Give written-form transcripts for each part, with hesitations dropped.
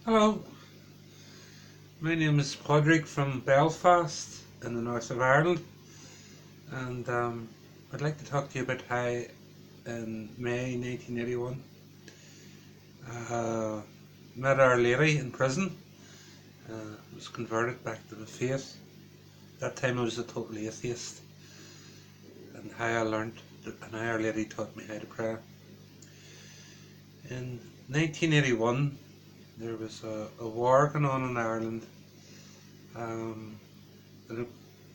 Hello, my name is Padraig from Belfast in the north of Ireland, and I'd like to talk to you about how in May 1981 uh, met Our Lady in prison. Was converted back to the faith. That time I was a total atheist, and how I learned and how Our Lady taught me how to pray. In 1981 there was a war going on in Ireland. It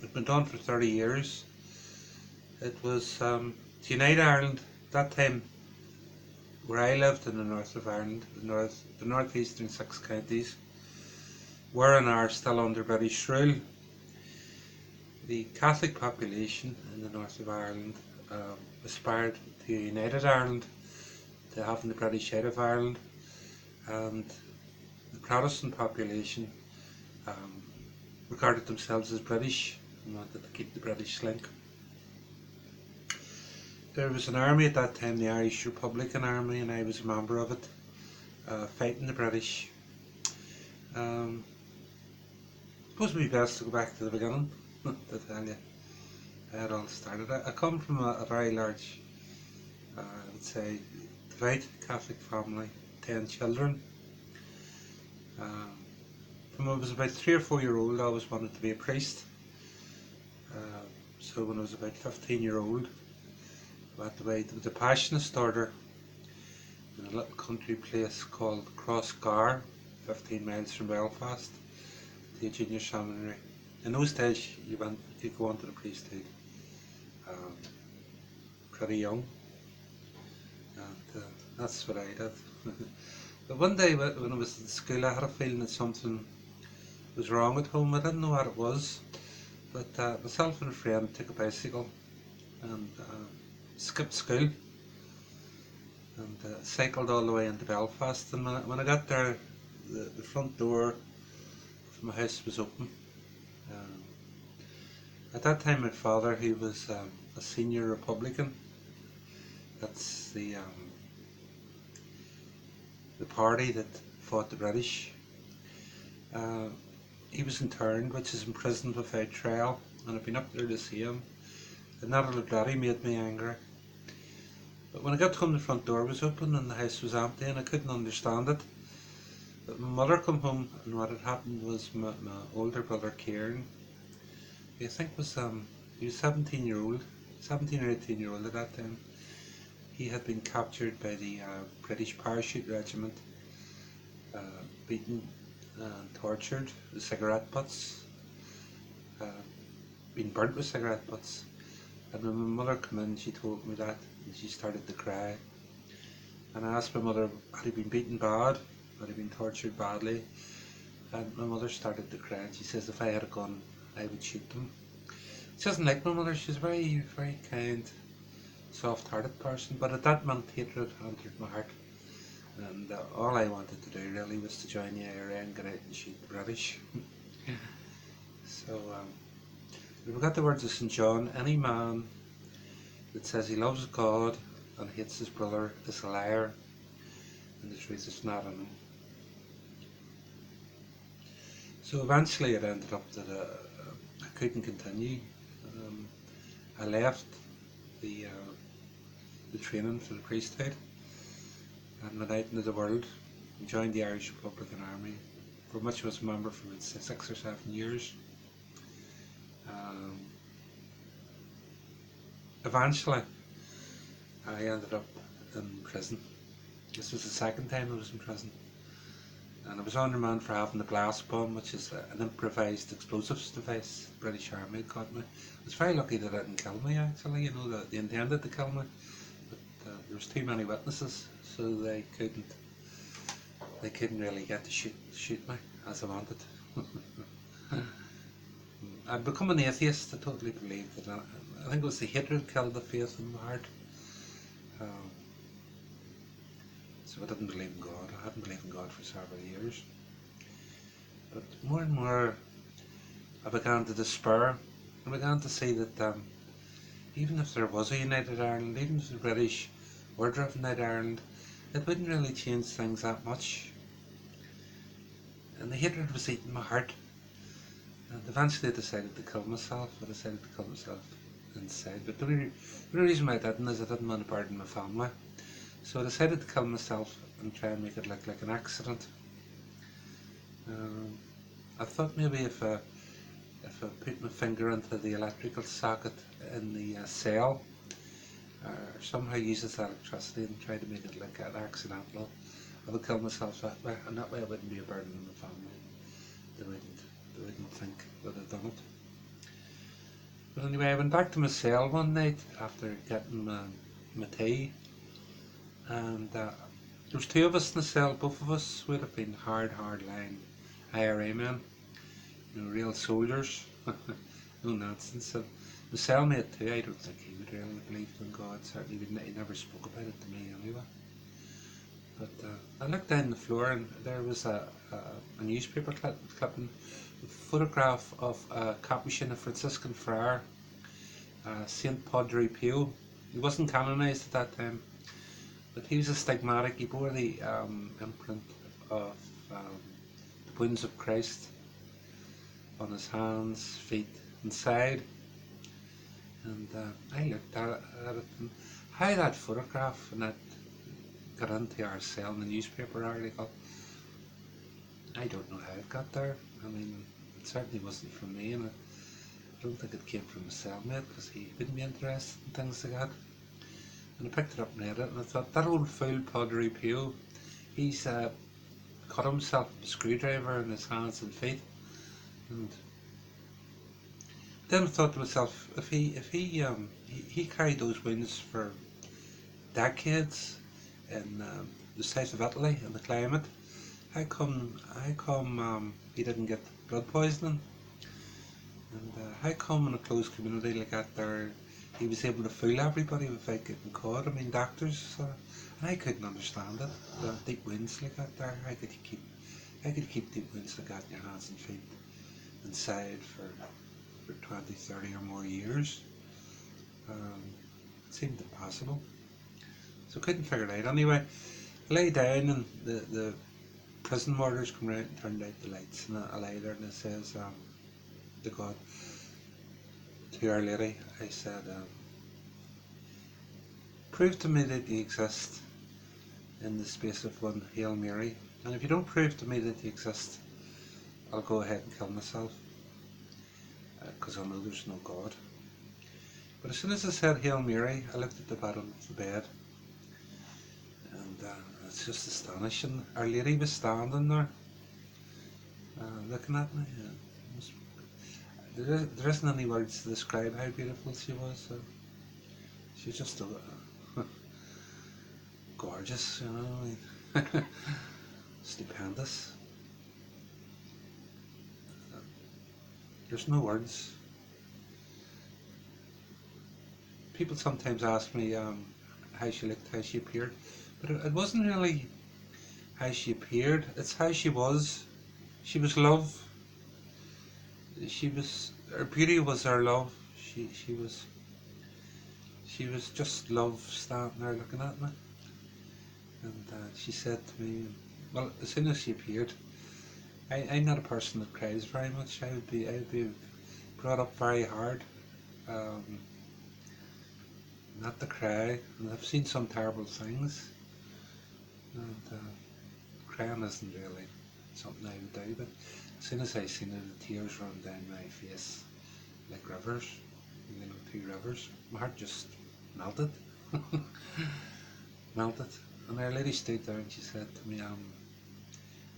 had been done for 30 years. It was to unite Ireland. That time, where I lived in the north of Ireland, the northeastern six counties, were and are still under British rule. The Catholic population in the north of Ireland aspired to a united Ireland, to having the British out of Ireland, and the Protestant population um, regarded themselves as British and wanted to keep the British link. There was an army at that time, the Irish Republican Army, and I was a member of it, fighting the British. Suppose it would be best to go back to the beginning to tell you how it all started. I come from a very large, I would say, devout Catholic family, 10 children. From when I was about 3 or 4 years old, I always wanted to be a priest. So when I was about 15 years old, I went away to the Passionist Order in a little country place called Crossgar, 15 miles from Belfast, to a junior seminary. In those days, you could go on to the priesthood pretty young, and that's what I did. But one day when I was in school, I had a feeling that something was wrong at home. I didn't know what it was, but myself and a friend took a bicycle and skipped school and cycled all the way into Belfast. And when I got there, the front door of my house was open. At that time, my father, he was a senior Republican. That's the party that fought the British. He was interned, which is imprisoned without trial, and I've been up there to see him. And that little daddy made me angry. But when I got home, the front door was open and the house was empty, and I couldn't understand it. But my mother come home, and what had happened was my older brother Kieran, I think he was 17 or 18 years old at that time. He had been captured by the British Parachute Regiment, beaten and tortured with cigarette butts, been burnt with cigarette butts. And when my mother came in, she told me that, and she started to cry. And I asked my mother, had he been beaten bad? Had he been tortured badly? And my mother started to cry, and she says, if I had a gun, I would shoot them. She doesn't like my mother. She's a very, very kind, soft-hearted person, but at that moment hatred entered my heart, and all I wanted to do really was to join the IRA and get out and shoot the British. So we've got the words of St. John: any man that says he loves God and hates his brother is a liar, and the truth is not in him. So eventually it ended up that I couldn't continue. I left the training for the priesthood and went out into the world and joined the Irish Republican Army, for which I was a member for about 6 or 7 years. Eventually I ended up in prison. This was the second time I was in prison, and I was on remand for having the glass bomb, which is an improvised explosives device. The British Army had caught me. I was very lucky that it didn't kill me, actually. You know, that they intended to kill me, but there was too many witnesses, so they couldn't really get to shoot me as I wanted. I'd become an atheist. I totally believed that. I think it was the hatred killed the faith in my heart. So I didn't believe in God. I hadn't believed in God for several years. But more and more I began to despair. I began to see that even if there was a united Ireland, even if the British were driven out of Ireland, it wouldn't really change things that much. and the hatred was eating my heart. And eventually I decided to kill myself. I decided to kill myself inside. But the only reason why I didn't is I didn't want to burden my family. So I decided to kill myself and try and make it look like an accident. I thought maybe if I put my finger into the electrical socket in the cell, or somehow uses electricity and try to make it look accidental, I would kill myself that way, and that way I wouldn't be a burden on my family. They wouldn't think that I'd done it. But anyway, I went back to my cell one night after getting my tea, and there was two of us in the cell. Both of us would have been hard line IRA men, real soldiers. No nonsense. And my cellmate too, I don't think he would really believe in God. Certainly he never spoke about it to me anyway. But I looked down the floor and there was a newspaper clipping, a photograph of a Capuchin, a Franciscan friar, Saint Padre Pio. He wasn't canonised at that time, but he was a stigmatic. He bore the imprint of the wounds of Christ on his hands, feet and side. And I looked at it, and how that photograph and that got into our cell in the newspaper article, I don't know how it got there. I mean, it certainly wasn't from me, and I don't think it came from my cellmate, because he wouldn't be interested in things like that. And I picked it up and read it, and I thought, that old fool Padre Pio, he's cut himself with a screwdriver in his hands and feet. And then I thought to myself, if he carried those wounds for decades in the south of Italy in the climate, how come he didn't get blood poisoning? And how come in a closed community like that there he was able to fool everybody without getting caught? I mean, doctors, and I couldn't understand it. The deep wounds like that there, how could you keep deep wounds like that in your hands and feet inside for 20, 30 or more years? It seemed impossible. So I couldn't figure it out. Anyway, I lay down and the prison warders come round and turned out the lights, and I lay there and it says to God, to Our Lady, I said, prove to me that you exist in the space of one Hail Mary, and if you don't prove to me that you exist, I'll go ahead and kill myself, because I know there's no God. But as soon as I said Hail Mary, I looked at the bottom of the bed, and it's just astonishing. Our Lady was standing there, looking at me. There isn't any words to describe how beautiful she was. She was just gorgeous, stupendous. There's no words. People sometimes ask me how she looked, how she appeared, but it wasn't really how she appeared, it's how she was. She was love. Her beauty was her love. She was just love, standing there looking at me. And she said to me, well, as soon as she appeared, I'm not a person that cries very much. I would be brought up very hard, not to cry. And I've seen some terrible things, and crying isn't really something I would do. But as soon as I seen it, the tears run down my face like rivers, two rivers. My heart just melted, melted. And Our Lady stood there and she said to me,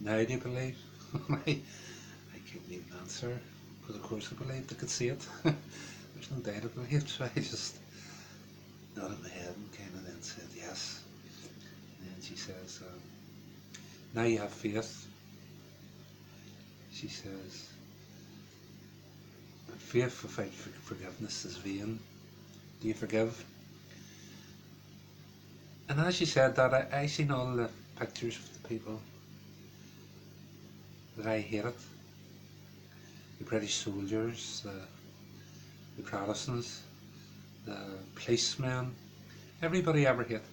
now do you believe? I couldn't even answer, because of course I believed, I could see it. There's no doubt I believed, so I just nodded my head and kind of then said yes. And then she says, now you have faith. She says, but faith without forgiveness is vain. Do you forgive? And as she said that, I seen all the pictures of the people that I hated. The British soldiers, the Protestants, the policemen, everybody I ever hit.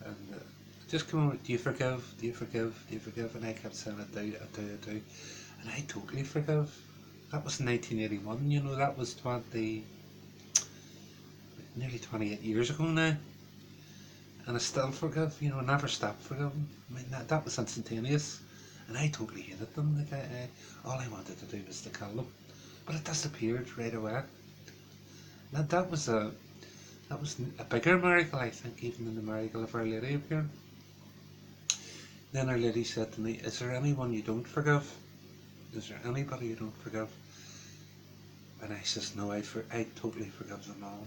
And just come on with, do you forgive? Do you forgive? Do you forgive? And I kept saying, I do, I do, I do. And I totally forgive. That was 1981, you know, that was nearly 28 years ago now. And I still forgive, you know, I never stopped forgiving. I mean, that was instantaneous. And I totally hated them. Like, all I wanted to do was to kill them. But it disappeared right away. That was a bigger miracle, I think, even than the miracle of Our Lady appearing. Then Our Lady said to me, is there anyone you don't forgive? Is there anybody you don't forgive? And I says, no, I totally forgive them all.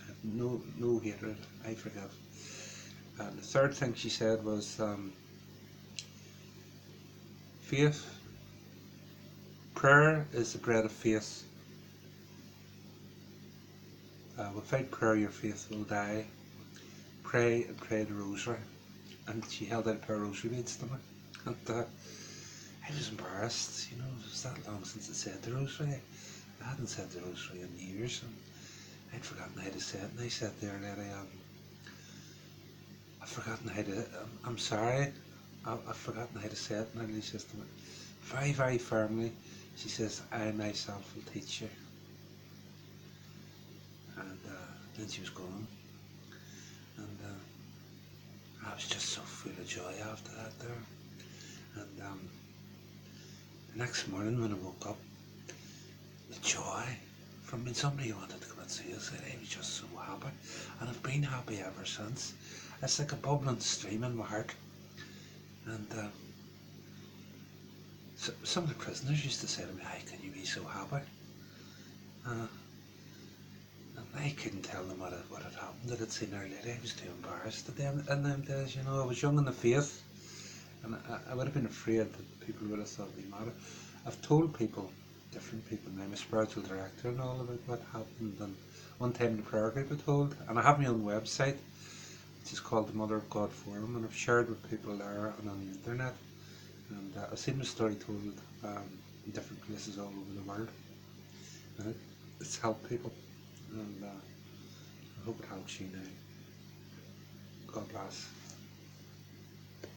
I have no hatred. I forgive. And the third thing she said was, faith. Prayer is the bread of faith. Without prayer, your faith will die. Pray and pray the rosary. And she held out a pair of rosary beads to me. And I was embarrassed, you know, it was that long since I said the rosary. I hadn't said the rosary in years, and I'd forgotten how to say it. And I said there, Lady, I've forgotten how to, I'm sorry, I've forgotten how to say it. And she says to me, very, very firmly, she says, I myself will teach you. And then she was gone. And I was just so full of joy after that there. And the next morning when I woke up, the joy from being somebody who wanted to commit suicide, I was just so happy. And I've been happy ever since. It's like a bubbling stream in my heart. And so, some of the prisoners used to say to me, how can you be so happy? And I couldn't tell them what had happened, that I'd seen Our Lady. I was too embarrassed at them in them days, you know. I was young in the faith, and I would have been afraid that people would have thought me mad. I've told people, different people now, I'm a spiritual director and all, about what happened. And one time in the prayer group I told, and I have my own website, which is called the Mother of God Forum, and I've shared with people there and on the internet. And I've seen my story told in different places all over the world. And it's helped people, and I hope it helps you now. God bless.